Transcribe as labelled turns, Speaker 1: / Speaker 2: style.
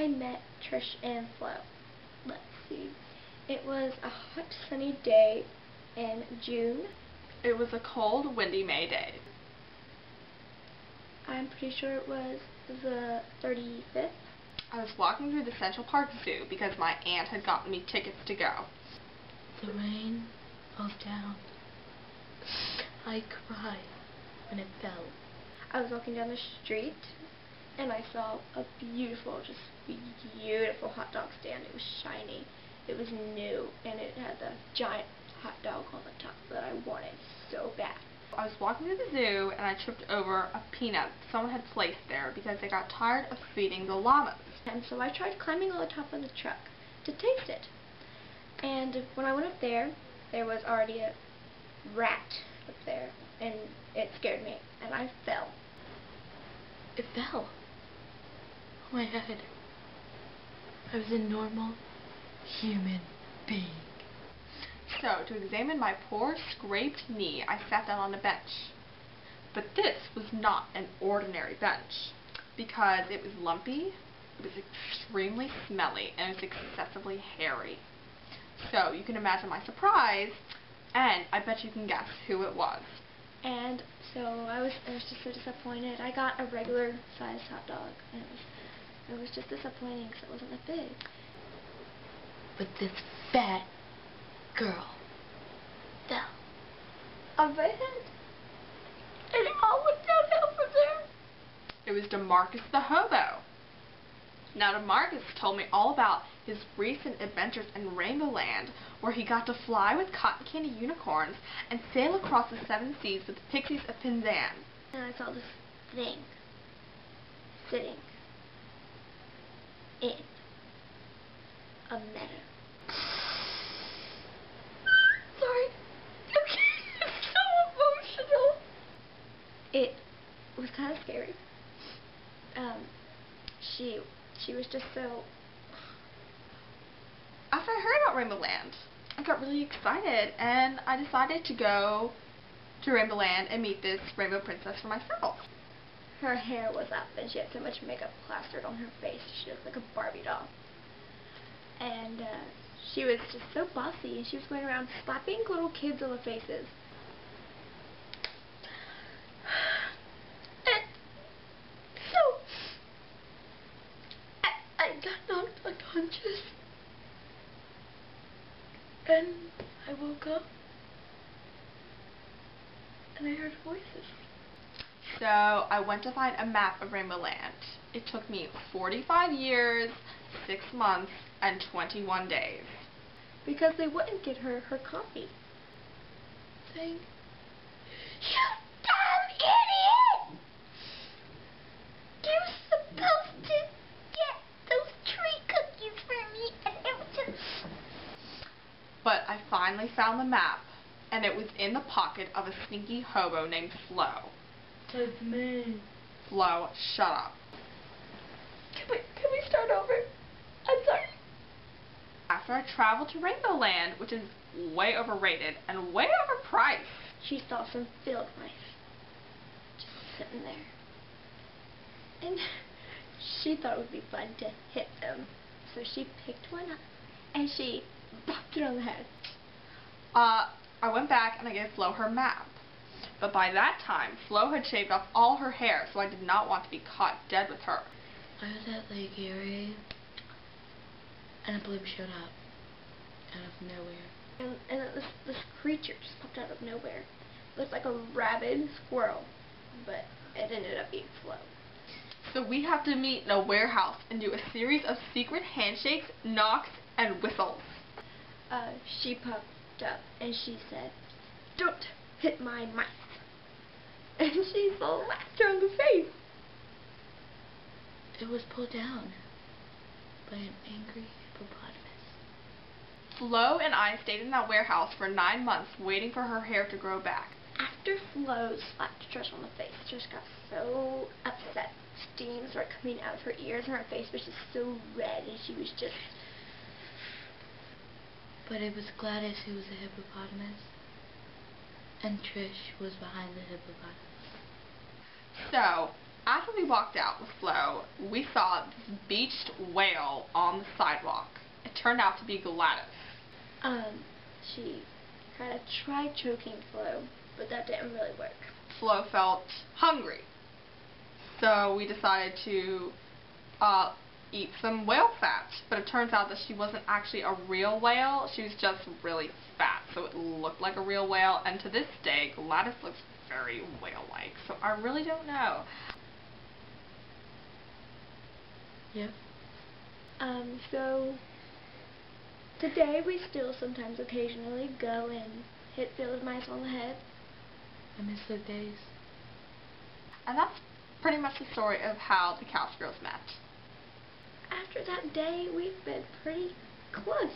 Speaker 1: I met Trish and Flo? Let's see. It was a hot, sunny day in June.
Speaker 2: It was a cold, windy May day.
Speaker 1: I'm pretty sure it was the 35th.
Speaker 2: I was walking through the Central Park Zoo because my aunt had gotten me tickets to go.
Speaker 3: The rain falls down. I cried when it fell.
Speaker 1: I was walking down the street and I saw a beautiful hot dog stand. It was shiny, it was new, and it had the giant hot dog on the top that I wanted so bad.
Speaker 2: I was walking through the zoo and I tripped over a peanut someone had placed there because they got tired of feeding the llamas.
Speaker 1: And so I tried climbing on the top of the truck to taste it. And when I went up there, there was already a rat up there, and it scared me, and I fell.
Speaker 3: It fell on my head. I was a normal human being.
Speaker 2: So, to examine my poor, scraped knee, I sat down on a bench. But this was not an ordinary bench, because it was lumpy, it was extremely smelly, and it was excessively hairy. So, you can imagine my surprise, and I bet you can guess who it was.
Speaker 1: And so I was just so disappointed. I got a regular sized hot dog, and it was just disappointing because it wasn't that big.
Speaker 3: But this fat girl fell
Speaker 1: On my head. And it all went downhill from there.
Speaker 2: It was DeMarcus the Hobo. Now, DeMarcus told me all about his recent adventures in Rainbow Land, where he got to fly with cotton candy unicorns and sail across the 7 seas with the pixies of Penzance.
Speaker 1: And I saw this thing sitting in a meadow. Sorry. Okay. It's so emotional. It was kind of scary. She was just so...
Speaker 2: After I heard about Rainbow Land, I got really excited and I decided to go to Rainbow Land and meet this rainbow princess for myself.
Speaker 1: Her hair was up and she had so much makeup plastered on her face. She looked like a Barbie doll. And she was just so bossy, and she was going around slapping little kids on the faces. And so I got knocked unconscious. And I woke up and I heard voices.
Speaker 2: So I went to find a map of Rainbow Land. It took me 45 years, 6 months, and 21 days.
Speaker 1: Because they wouldn't get her her copy. Saying, "You dumb idiot! You're supposed to get those tree cookies for me, and it was just..."
Speaker 2: But I finally found the map, and it was in the pocket of a sneaky hobo named Flo.
Speaker 3: That's me.
Speaker 2: Flo, shut up.
Speaker 1: Can we start over? I'm sorry.
Speaker 2: After I traveled to Rainbow Land, which is way overrated and way overpriced.
Speaker 1: She saw some field mice just sitting there. And she thought it would be fun to hit them. So she picked one up and she bopped it on the head.
Speaker 2: I went back and I gave Flo her map. But by that time, Flo had shaved off all her hair, so I did not want to be caught dead with her.
Speaker 3: I was at Lake Erie, and a blimp showed up out of nowhere.
Speaker 1: And this creature just popped out of nowhere. It looked like a rabid squirrel, but it ended up being Flo.
Speaker 2: So we have to meet in a warehouse and do a series of secret handshakes, knocks, and whistles.
Speaker 1: She popped up and she said, "Don't hit my mice." And she slapped her on the face.
Speaker 3: It was pulled down by an angry hippopotamus.
Speaker 2: Flo and I stayed in that warehouse for 9 months waiting for her hair to grow back.
Speaker 1: After Flo slapped Trish on the face, Trish got so upset. Steam started coming out of her ears and her face was just so red, and she was just...
Speaker 3: But it was Gladys who was the hippopotamus, and Trish was behind the hippopotamus.
Speaker 2: So, After we walked out with Flo, we saw this beached whale on the sidewalk. It turned out to be Gladys.
Speaker 1: She kind of tried choking Flo, but that didn't really work.
Speaker 2: Flo felt hungry, so we decided to eat some whale fat, but it turns out that she wasn't actually a real whale. She was just really fat, so it looked like a real whale, and to this day Gladys looks very whale-like, so I really don't know.
Speaker 3: Yep.
Speaker 1: So today we still sometimes occasionally go and hit field mice on the head.
Speaker 3: I miss those days.
Speaker 2: And that's pretty much the story of how the Couch Girls met.
Speaker 1: After that day, we've been pretty close.